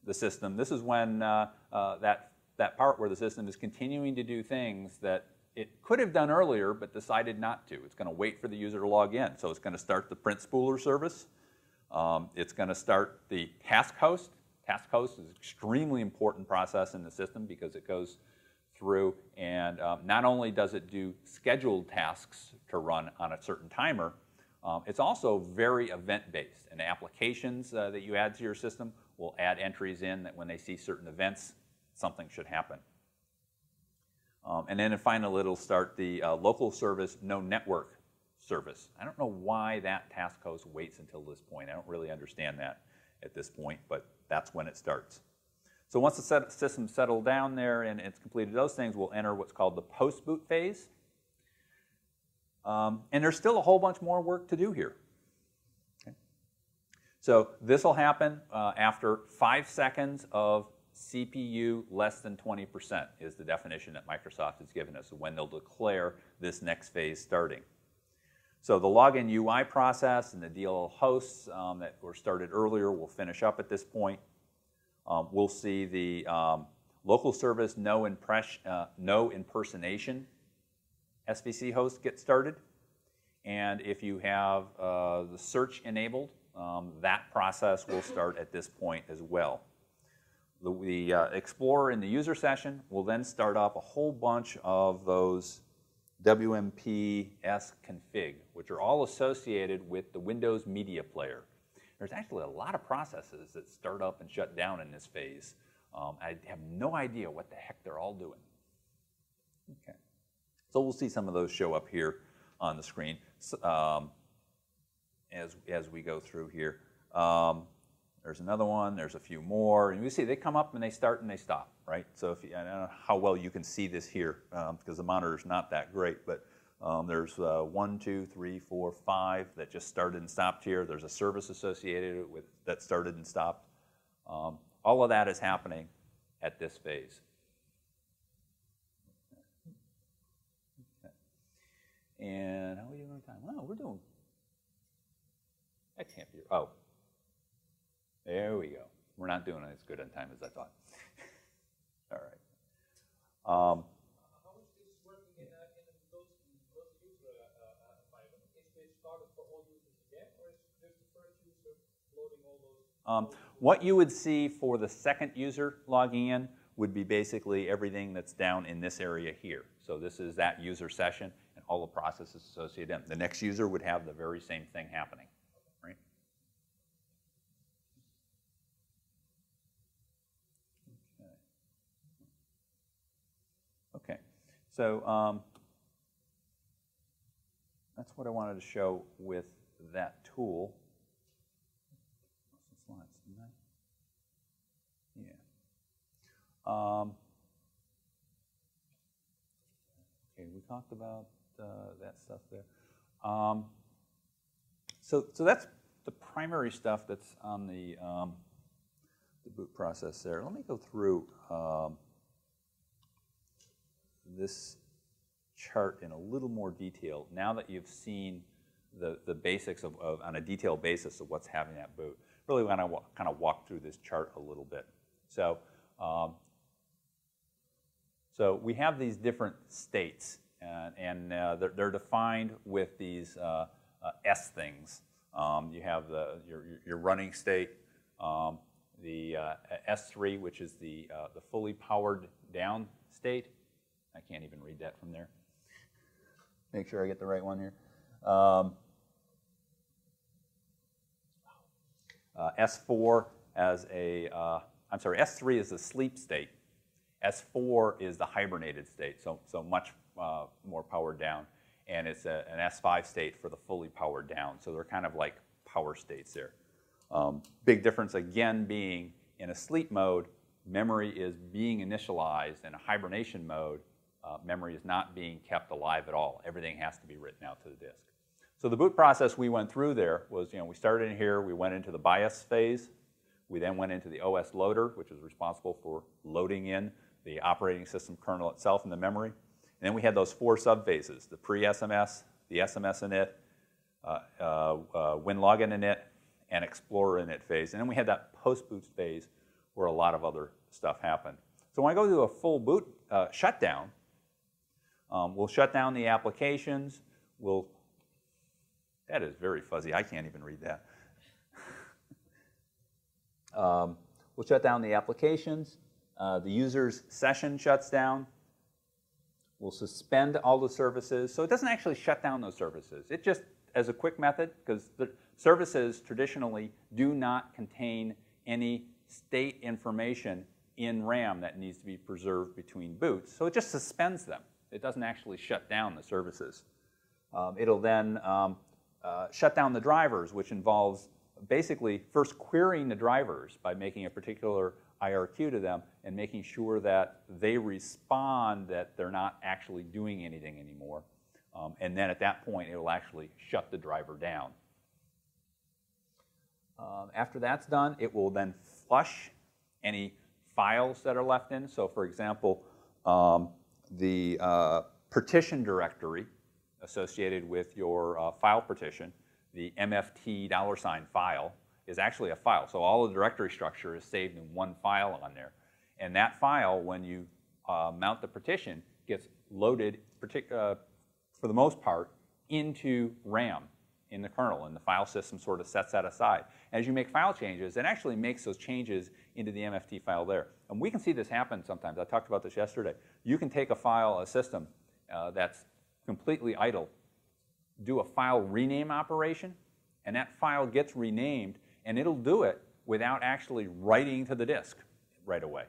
the system, this is when that part where the system is continuing to do things that it could have done earlier but decided not to. It's going to wait for the user to log in. So it's going to start the print spooler service. It's going to start the task host. Task host is an extremely important process in the system because it goes through and not only does it do scheduled tasks to run on a certain timer, it's also very event-based. And applications that you add to your system will add entries in that when they see certain events, something should happen. And then finally, it'll start the local service, no network service. I don't know why that task host waits until this point. I don't really understand that at this point, but that's when it starts. So once the system's settled down there and it's completed those things, we'll enter what's called the post-boot phase. And there's still a whole bunch more work to do here. Okay. So this will happen after 5 seconds of CPU less than 20% is the definition that Microsoft has given us of when they'll declare this next phase starting. So the login UI process and the DLL hosts that were started earlier will finish up at this point. We'll see the local service no impersonation SVC host get started. And if you have the search enabled, that process will start at this point as well. The Explorer in the user session will then start up a whole bunch of those WMP-S config, which are all associated with the Windows Media Player. There's actually a lot of processes that start up and shut down in this phase. I have no idea what the heck they're all doing. Okay. So we'll see some of those show up here on the screen as we go through here. There's another one, there's a few more, and you see they come up and they start and they stop, right? So if you, I don't know how well you can see this here because the monitor's not that great, but there's 1, 2, 3, 4, 5 that just started and stopped here. There's a service associated with that started and stopped. All of that is happening at this phase. Okay. And how are we doing on time? Oh, we're doing, that can't be, oh. There we go. We're not doing as good on time as I thought. All right. How is this working in those user environment? Is this started for all users again, or is just the first user loading all those? What you would see for the second user logging in would be basically everything that's down in this area here. So this is that user session and all the processes associated in it. The next user would have the very same thing happening. Okay, so that's what I wanted to show with that tool. Yeah. Okay, we talked about that stuff there. So that's the primary stuff that's on the boot process there. Let me go through this chart in a little more detail now that you've seen the basics of on a detailed basis of what's happening at boot. Really want to kind of walk through this chart a little bit. So So we have these different states, and they're defined with these S things. You have your running state, the S3, which is the fully powered down state. I can't even read that from there. Make sure I get the right one here. S4 as S3 is the sleep state. S4 is the hibernated state, so much more powered down. And it's an S5 state for the fully powered down. So they're kind of like power states there. Big difference again being in a sleep mode, memory is being initialized. In a hibernation mode, memory is not being kept alive at all. Everything has to be written out to the disk. So the boot process we went through there was, we started in here, we went into the BIOS phase. We then went into the OS loader, which is responsible for loading in the operating system kernel itself in the memory. And then we had those 4 subphases, the pre-SMS, the SMS init, WinLogin init, and Explorer init phase. And then we had that post-boot phase where a lot of other stuff happened. So when I go to a full boot shutdown, we'll shut down the applications. That is very fuzzy. I can't even read that. We'll shut down the applications. The user's session shuts down. We'll suspend all the services. So it doesn't actually shut down those services. It just, as a quick method, because the services traditionally do not contain any state information in RAM that needs to be preserved between boots. So it just suspends them. It doesn't actually shut down the services. It'll then shut down the drivers, which involves basically first querying the drivers by making a particular IRQ to them and making sure that they respond that they're not actually doing anything anymore. And then at that point, it will actually shut the driver down. After that's done, it will then flush any files that are left in. So for example, the partition directory associated with your file partition, the MFT $ file, is actually a file. So all the directory structure is saved in one file on there. And that file, when you mount the partition, gets loaded, for the most part, into RAM in the kernel, and the file system sort of sets that aside. As you make file changes, it actually makes those changes into the MFT file there. And we can see this happen sometimes. I talked about this yesterday. You can take a file, a system that's completely idle, do a file rename operation, and that file gets renamed, and it'll do it without actually writing to the disk right away.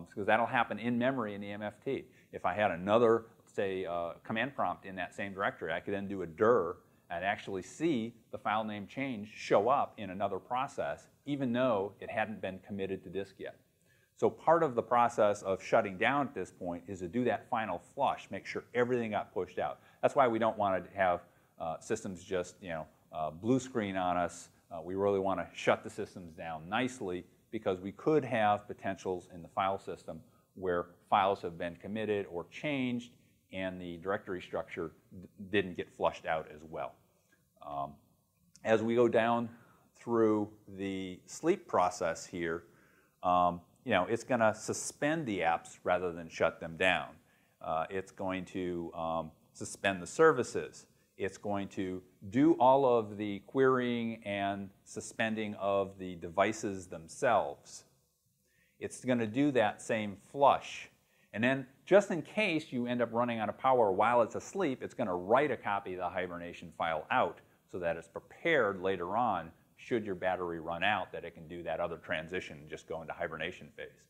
Because that'll happen in memory in the MFT. If I had another, say, command prompt in that same directory, I could then do a dir and actually see the file name change show up in another process, even though it hadn't been committed to disk yet. So part of the process of shutting down at this point is to do that final flush, make sure everything got pushed out. That's why we don't want to have systems just blue screen on us. We really want to shut the systems down nicely, because we could have potentials in the file system where files have been committed or changed and the directory structure didn't get flushed out as well. As we go down through the sleep process here, it's going to suspend the apps rather than shut them down. It's going to suspend the services. It's going to do all of the querying and suspending of the devices themselves. It's going to do that same flush. And then, just in case you end up running out of power while it's asleep, it's going to write a copy of the hibernation file out so that it's prepared later on, should your battery run out, that it can do that other transition and just go into hibernation phase.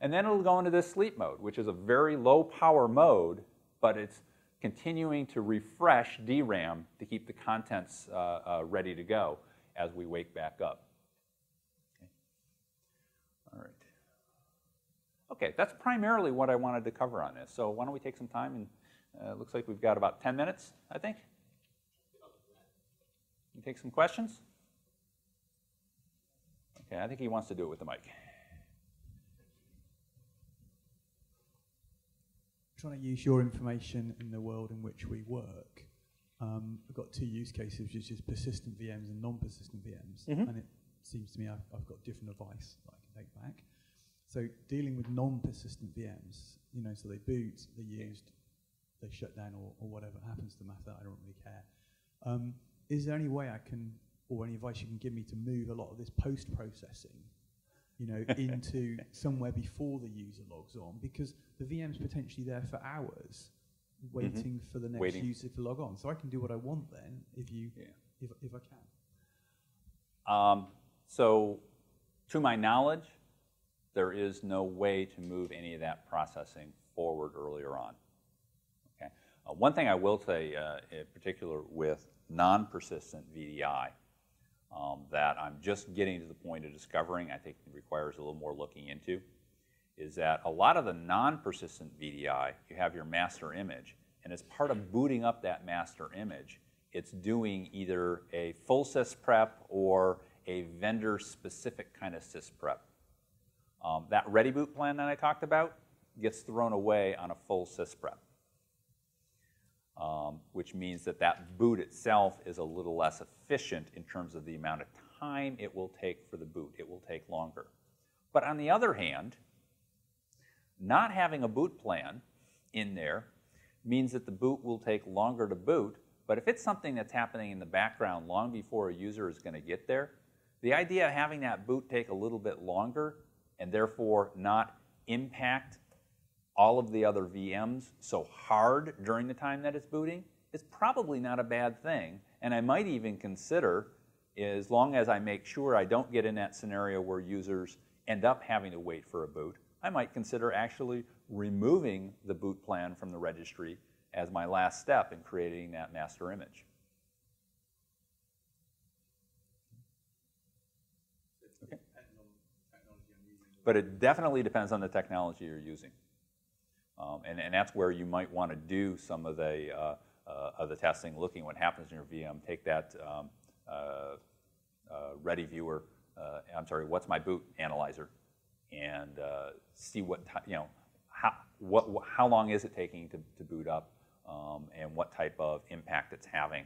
And then it'll go into this sleep mode, which is a very low power mode, but it's continuing to refresh DRAM to keep the contents ready to go as we wake back up. Okay. All right. Okay, that's primarily what I wanted to cover on this. So why don't we take some time, and it looks like we've got about 10 minutes, I think. You take some questions? Okay, I think he wants to do it with the mic. Trying to use your information in the world in which we work. I've got 2 use cases, which is persistent VMs and non-persistent VMs, and it seems to me I've got different advice that I can take back. So dealing with non-persistent VMs, you know, so they boot, they're used, they shut down, or whatever happens to them after that, I don't really care. Is there any way I can, or any advice you can give me to move a lot of this post-processing, you know, into somewhere before the user logs on? Because the VM's potentially there for hours, waiting for the next user to log on. So I can do what I want then, if I can. So, to my knowledge, there is no way to move any of that processing forward earlier on. Okay. One thing I will say, in particular with non-persistent VDI, that I'm just getting to the point of discovering, I think it requires a little more looking into, is that a lot of the non-persistent VDI, you have your master image, and as part of booting up that master image, it's doing either a full sysprep or a vendor-specific kind of sysprep. That ready boot plan that I talked about gets thrown away on a full sysprep, which means that that boot itself is a little less efficient in terms of the amount of time it will take for the boot. It will take longer. But on the other hand, not having a boot plan in there means that the boot will take longer to boot, but if it's something that's happening in the background long before a user is going to get there, the idea of having that boot take a little bit longer and therefore not impact all of the other VMs so hard during the time that it's booting is probably not a bad thing. And I might even consider, as long as I make sure I don't get in that scenario where users end up having to wait for a boot, I might consider actually removing the boot plan from the registry as my last step in creating that master image. Okay. But it definitely depends on the technology you're using. And that's where you might want to do some of the testing, looking at what happens in your VM. Take that ready viewer, what's my boot analyzer, and see what how long is it taking to boot up, and what type of impact it's having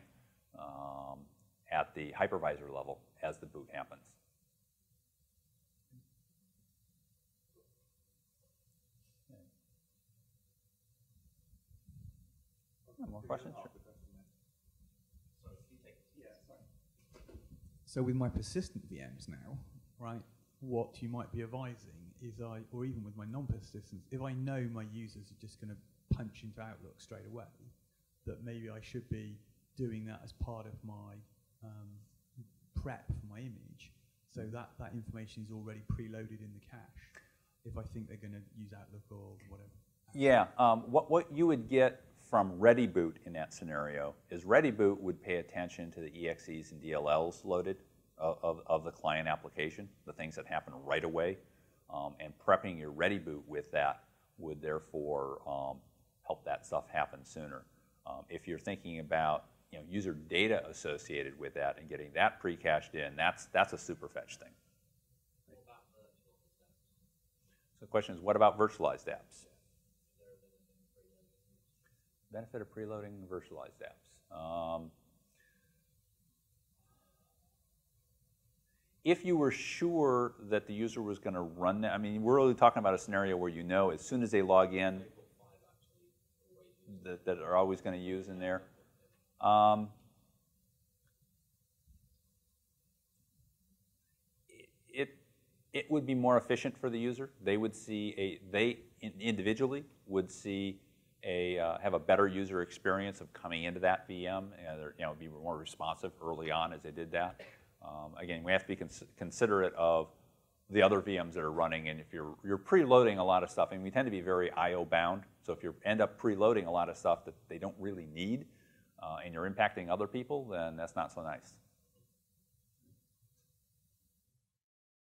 at the hypervisor level as the boot happens. More questions? Sure. So with my persistent VMs now, right, what you might be advising is or even with my non-persistent, if I know my users are just going to punch into Outlook straight away, that maybe I should be doing that as part of my prep for my image, so that information is already preloaded in the cache if I think they're going to use Outlook or whatever. Yeah, what you would get from Ready Boot in that scenario is Ready Boot would pay attention to the EXEs and DLLs loaded of the client application, the things that happen right away, and prepping your Ready Boot with that would therefore help that stuff happen sooner. If you're thinking about user data associated with that and getting that pre-cached in, that's a super fetch thing. What about virtual apps? So the question is, what about virtualized apps? Benefit of preloading virtualized apps. If you were sure that the user was going to run that, I mean, we're really talking about a scenario where as soon as they log in, that are always going to use in there. It would be more efficient for the user. They would see they individually would see have a better user experience of coming into that VM, and be more responsive early on as they did that. Again, we have to be considerate of the other VMs that are running, and if you're preloading a lot of stuff, and we tend to be very I/O bound, so if you end up preloading a lot of stuff that they don't really need, and you're impacting other people, then that's not so nice.